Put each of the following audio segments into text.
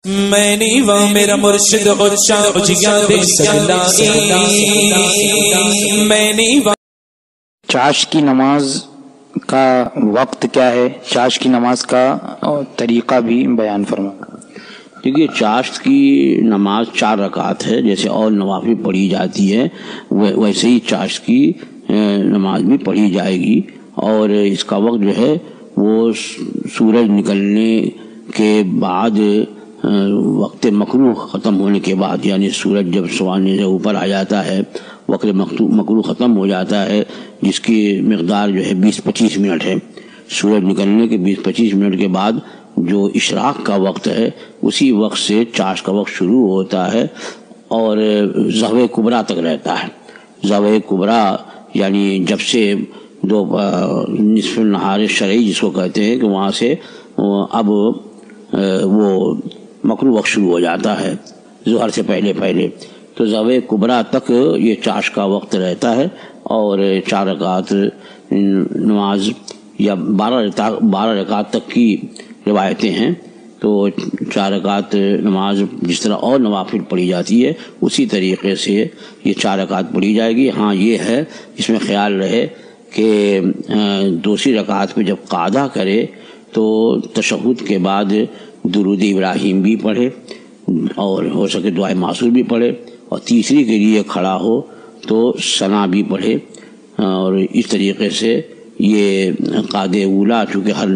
میں نہیں وہ میرا مرشد اور شاہ جگہ دے سکلائی میں نہیں وہ۔ چاش کی نماز کا وقت کیا ہے؟ چاش کی نماز کا طریقہ بھی بیان فرما۔ دیکھیے، چاشت کی نماز 4 رکعت ہے، جیسے اور نوافل پڑھی جاتی ہے ویسے ہی چاشت کی نماز بھی پڑھی جائے گی، اور اس کا وقت جو ہے وہ سورج نکلنے کے بعد، وقت مکروہ ختم ہونے کے بعد، یعنی سورج جب سوانے سے اوپر آ جاتا ہے، وقت مکروہ ختم ہو جاتا ہے، جس کی مقدار جو ہے 20-25 منٹ ہے۔ سورج نکلنے کے 20-25 منٹ کے بعد جو اشراق کا وقت ہے، اسی وقت سے چاش کا وقت شروع ہوتا ہے اور ضحوہ کبریٰ تک رہتا ہے۔ ضحوہ کبریٰ یعنی جب سے نصف النہار شرعی جس کو کہتے ہیں، کہ وہاں سے اب وہ مکروہ وقت شروع ہو جاتا ہے ظہر سے پہلے، تو ضحوہ کبریٰ تک یہ چاش کا وقت رہتا ہے، اور 4 رکعت نماز یا 12 رکعت تک کی روایتیں ہیں، تو 4 رکعت نماز جس طرح اور نوافل پڑھی جاتی ہے اسی طریقے سے یہ 4 رکعت پڑھی جائے گی۔ ہاں یہ ہے، اس میں خیال رہے کہ دوسری رکعت پہ جب قعدہ کرے تو تشہد کے بعد درود ابراہیم بھی پڑھے، اور ہو سکے دعائے معصور بھی پڑھے، اور تیسری کے لیے کھڑا ہو تو ثنا بھی پڑھے، اور اس طریقے سے یہ قعدہ اولا، چونکہ ہر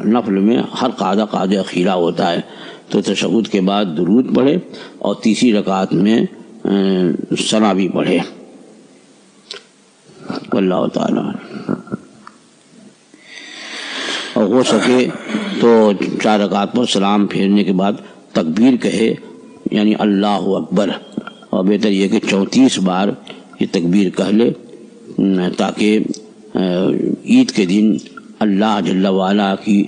نفل میں ہر قعدہ اخیرہ ہوتا ہے، تو تشہد کے بعد درود پڑھے اور تیسری رکعت میں ثنا بھی پڑھے۔ واللہ تعالیٰ، اور ہو سکے تو 4 رکعت پر سلام پھیرنے کے بعد تکبیر کہے، یعنی اللہ اکبر، اور بہتر یہ کہ 34 بار یہ تکبیر کہہ لے، تاکہ عید کے دن اللہ جل وعلا کی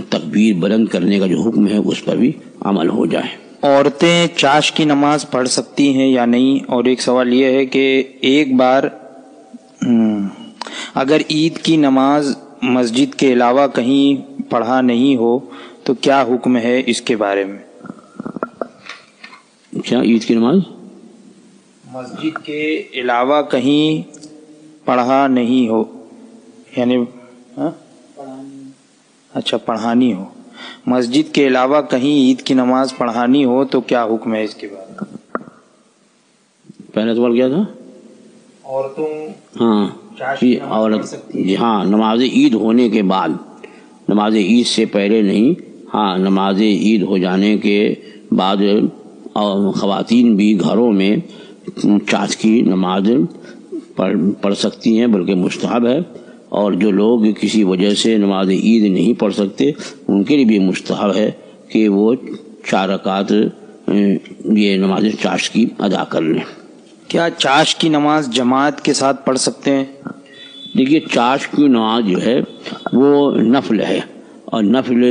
تکبیر بلند کرنے کا جو حکم ہے اس پر بھی عمل ہو جائے۔ عورتیں چاش کی نماز پڑھ سکتی ہیں یا نہیں؟ اور ایک سوال یہ ہے کہ ایک بار اگر عید کی نماز مسجد کے علاوہ کہیں پڑھا نہیں ہو تو کیا حکم ہے اس کے بارے میں؟ کیا عید کی نماز مسجد کے علاوہ کہیں پڑھا نہیں ہو، یعنی اچھا پڑھانی ہو، مسجد کے علاوہ کہیں عید کی نماز پڑھانی ہو تو کیا حکم ہے اس کے بارے میں؟ پہلا سوال کیا تھا؟ عورتوں ہاں نماز عید ہونے کے بعد، نماز عید سے پہلے نہیں، ہاں نماز عید ہو جانے کے بعد خواتین بھی گھروں میں چاش کی نماز پڑھ سکتی ہیں، بلکہ مستحب ہے، اور جو لوگ کسی وجہ سے نماز عید نہیں پڑھ سکتے ان کے لیے بھی مستحب ہے کہ وہ 4 رکعت یہ نماز چاش کی ادا کر لیں۔ کیا چاش کی نماز جماعت کے ساتھ پڑھ سکتے ہیں؟ دیکھیے، چاش کی نماز جو ہے وہ نفل ہے، اور نفل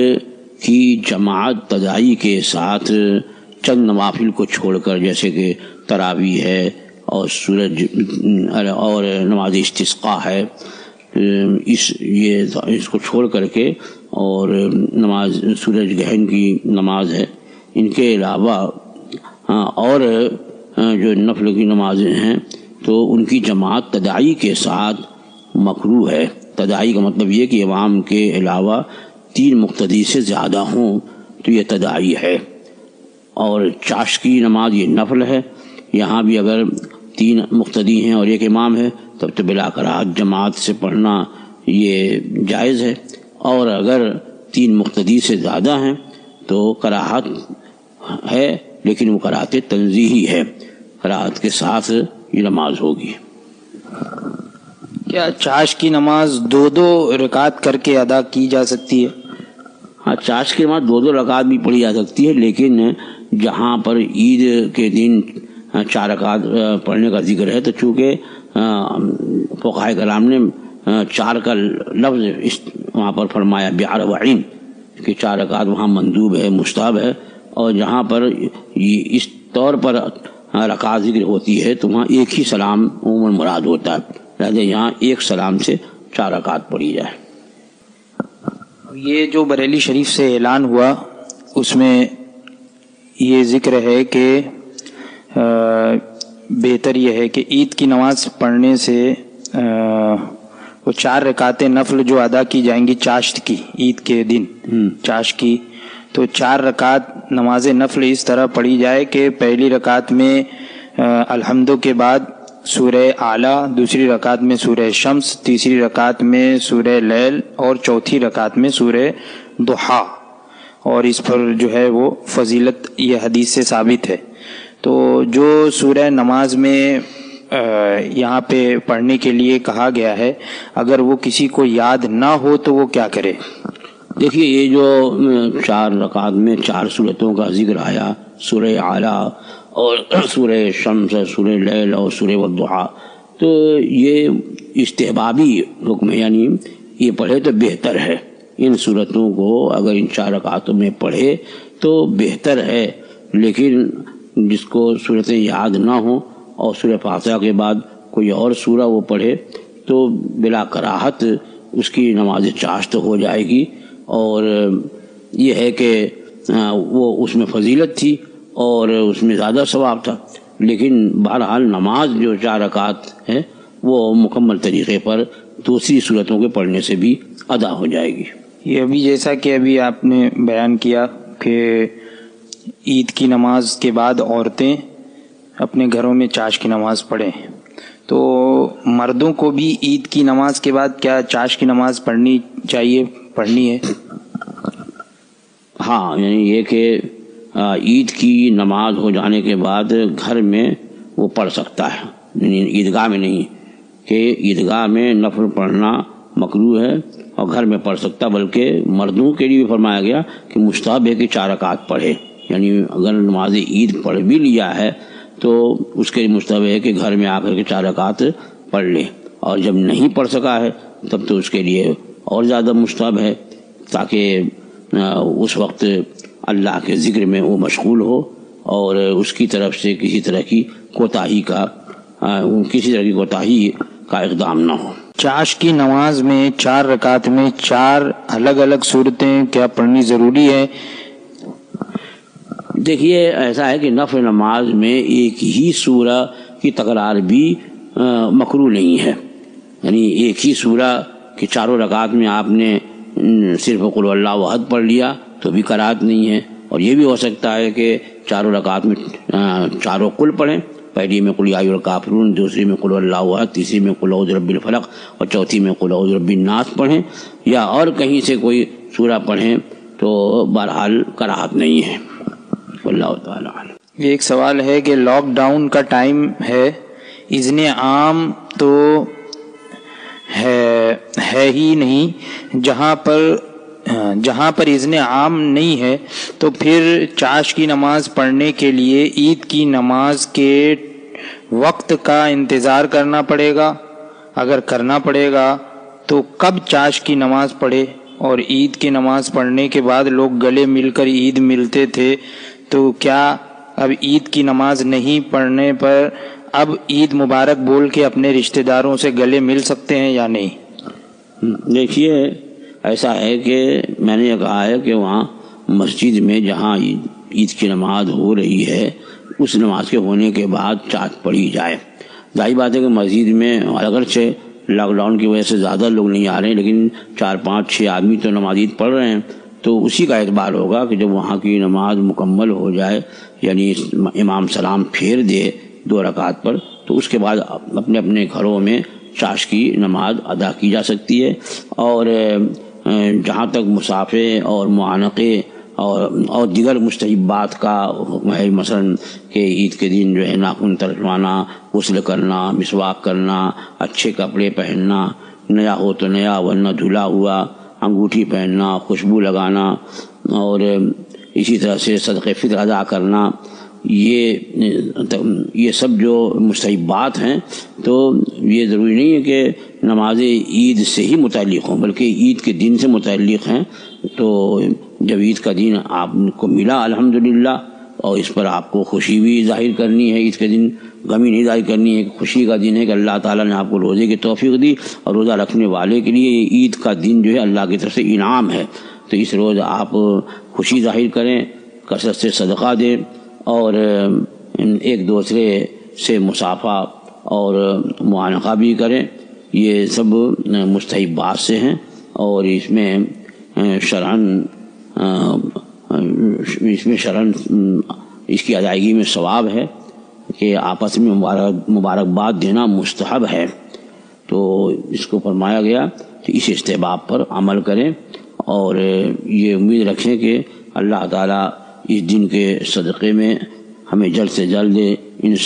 کی جماعت تداعی کے ساتھ چند نوافل کو چھوڑ کر، جیسے کہ تراویح ہے اور اور نماز استسقاء ہے، اس کو چھوڑ کر کے، اور نماز سورج گرہن کی نماز ہے، ان کے علاوہ اور جو نفل کی نمازیں ہیں تو ان کی جماعت تداعی کے ساتھ مکروہ ہے۔ تداعی کا مطلب یہ کہ امام کے علاوہ 3 مقتدی سے زیادہ ہوں تو یہ تداعی ہے، اور چاش کی نماز یہ نفل ہے، یہاں بھی اگر 3 مقتدی ہیں اور 1 امام ہے تب تو بلا کراہت جماعت سے پڑھنا یہ جائز ہے، اور اگر 3 مقتدی سے زیادہ ہیں تو کراہت ہے، لیکن وہ کراہت تنزیہی ہے، کراہت کے ساتھ یہ نماز ہوگی۔ کیا چاش کی نماز 2 رکعت کر کے ادا کی جا سکتی ہے؟ ہاں، چاش کی نماز 2 رکعت بھی پڑھی جا سکتی ہے، لیکن جہاں پر عید کے دن 4 رکعت پڑھنے کا ذکر ہے، تو چونکہ فقہائے کرام نے 4 کا لفظ وہاں پر فرمایا بِعَرْبَعِین، کہ 4 رکعت وہاں مندوب ہے، مستحب ہے، اور جہاں پر اس طور پر رکعت ذکر ہوتی ہے تو وہاں ایک ہی سلام عموماً مراد ہوتا ہے، لہذا یہاں ایک سلام سے 4 رکعت پڑھی جائے۔ یہ جو بریلی شریف سے اعلان ہوا اس میں یہ ذکر ہے کہ بہتر یہ ہے کہ عید کی نماز پڑھنے سے وہ 4 رکعتیں نفل جو ادا کی جائیں گی چاشت کی، عید کے دن چاشت کی، تو 4 رکعت نماز نفل اس طرح پڑھی جائے کہ پہلی رکعت میں الحمد کے بعد سورہ اعلیٰ، دوسری رکعت میں سورہ شمس، تیسری رکعت میں سورہ لیل اور چوتھی رکعت میں سورہ ضحیٰ، اور اس پر جو ہے وہ فضیلت یہ حدیث سے ثابت ہے۔ تو جو سورہ نماز میں یہاں پہ پڑھنے کے لیے کہا گیا ہے، اگر وہ کسی کو یاد نہ ہو تو وہ کیا کرے؟ دیکھیے، یہ جو 4 رکعت میں 4 صورتوں کا ذکر آیا، سورہ اعلیٰ اور سورہ شمس، سورہ لیل اور سورہ والضحیٰ، تو یہ استحبابی حکم ہے، یعنی یہ پڑھے تو بہتر ہے۔ ان صورتوں کو اگر ان 4 رکعتوں میں پڑھے تو بہتر ہے، لیکن جس کو صورتیں یاد نہ ہوں اور سورہ فاتحہ کے بعد کوئی اور سورہ وہ پڑھے تو بلا کراہت اس کی نماز چاشت ہو جائے گی، اور یہ ہے کہ وہ اس میں فضیلت تھی اور اس میں زیادہ ثواب تھا، لیکن بہرحال نماز جو 4 رکعت ہے وہ مکمل طریقے پر دوسری صورتوں کے پڑھنے سے بھی ادا ہو جائے گی۔ یہ ابھی جیسا کہ ابھی آپ نے بیان کیا کہ عید کی نماز کے بعد عورتیں اپنے گھروں میں چاشت کی نماز پڑھیں، تو مردوں کو بھی عید کی نماز کے بعد کیا چاشت کی نماز پڑھنی چاہیے، پڑھنی ہے؟ ہاں، یعنی یہ کہ عید کی نماز ہو جانے کے بعد گھر میں وہ پڑھ سکتا ہے، یعنی عیدگاہ میں نہیں، کہ عیدگاہ میں نفل پڑھنا مکروہ ہے اور گھر میں پڑھ سکتا، بلکہ مردوں کے لیے بھی فرمایا گیا کہ مستحب ہے کہ 4 رکعت پڑھے، یعنی اگر نماز عید پڑھ بھی لیا ہے تو اس کے مستحب ہے کہ گھر میں آ کر کے 4 رکعت پڑھ لے، اور جب نہیں پڑھ سکا ہے تب تو اس کے لیے اور زیادہ مستحب ہے، تاکہ اس وقت اللہ کے ذکر میں وہ مشغول ہو اور اس کی طرف سے کسی طرح کی کوتاہی کا اقدام نہ ہو۔ چاشت کی نماز میں 4 رکعت میں 4 الگ الگ صورتیں کیا پڑھنی ضروری ہے؟ دیکھیے، ایسا ہے کہ نفل نماز میں ایک ہی سورہ کی تکرار بھی مکروہ نہیں ہے، یعنی ایک ہی سورہ کہ 4 رکعت میں آپ نے صرف قل اللہ احد پڑھ لیا تو بھی قرات نہیں ہے، اور یہ بھی ہو سکتا ہے کہ 4 رکعت میں 4 قل پڑھیں، پہلی میں قل یا ایھا الکافرون، دوسری میں قل اللہ احد، تیسری میں قل اعوذ برب الفلق اور چوتھی میں قل اعوذ برب الناس پڑھیں، یا اور کہیں سے کوئی سورہ پڑھیں تو بہرحال کراہت نہیں ہے۔ واللہ تعالی عالم۔ یہ ایک سوال ہے کہ لاک ڈاؤن کا ٹائم ہے، اذن عام تو ہے ہی نہیں، جہاں پر اذن عام نہیں ہے تو پھر چاشت کی نماز پڑھنے کے لیے عید کی نماز کے وقت کا انتظار کرنا پڑے گا؟ اگر کرنا پڑے گا تو کب چاشت کی نماز پڑھے؟ اور عید کی نماز پڑھنے کے بعد لوگ گلے مل کر عید ملتے تھے، تو کیا اب عید کی نماز نہیں پڑھنے پر اب عید مبارک بول کے اپنے رشتہ داروں سے گلے مل سکتے ہیں یا نہیں؟ دیکھیے، ایسا ہے کہ میں نے یہ کہا ہے کہ وہاں مسجد میں جہاں عید کی نماز ہو رہی ہے اس نماز کے ہونے کے بعد چاشت پڑھی جائے۔ ظاہر بات ہے کہ مسجد میں اگرچہ لاک ڈاؤن کی وجہ سے زیادہ لوگ نہیں آ رہے ہیں، لیکن 4 5 6 آدمی تو نماز عید پڑھ رہے ہیں، تو اسی کا اعتبار ہوگا کہ جب وہاں کی نماز مکمل ہو جائے، یعنی امام سلام پھیر دے 2 رکعت پر، تو اس کے بعد اپنے اپنے گھروں میں چاشت کی نماز ادا کی جا سکتی ہے۔ اور جہاں تک مسافے اور معانقے اور دیگر مستحبات کا حکم ہے، مثلاً کہ عید کے دن جو ہے ناخن ترشوانا، غسل کرنا، مسواک کرنا، اچھے کپڑے پہننا، نیا ہو تو نیا ورنہ دھلا ہوا، انگوٹھی پہننا، خوشبو لگانا، اور اسی طرح سے صدقہ فطر ادا کرنا، یہ سب جو مستحبات ہیں تو یہ ضروری نہیں ہے کہ نماز عید سے ہی متعلق ہوں، بلکہ عید کے دن سے متعلق ہیں۔ تو جب عید کا دن آپ کو ملا الحمدللہ، اور اس پر آپ کو خوشی بھی ظاہر کرنی ہے، عید کے دن غمی نہیں ظاہر کرنی ہے، خوشی کا دن ہے کہ اللہ تعالیٰ نے آپ کو روزے کی توفیق دی، اور روزہ رکھنے والے کے لیے یہ عید کا دن جو ہے اللہ کی طرف سے انعام ہے، تو اس روز آپ خوشی ظاہر کریں، کثرت سے صدقہ دیں اور ایک دوسرے سے مصافحہ اور معانقہ بھی کریں. یہ سب مستحبات سے ہیں اور اس میں شرعاً اس کی ادائیگی میں ثواب ہے کہ آپس میں مبارکباد دینا مستحب ہے. تو اس کو فرمایا گیا کہ اس استحباب پر عمل کریں اور یہ امید رکھیں کہ اللہ تعالیٰ اس دن کے صدقے میں ہمیں جلد سے جلد ان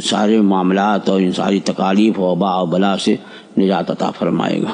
سارے معاملات اور ان ساری تکالیف و وبا و بلا سے نجات عطا فرمائے گا.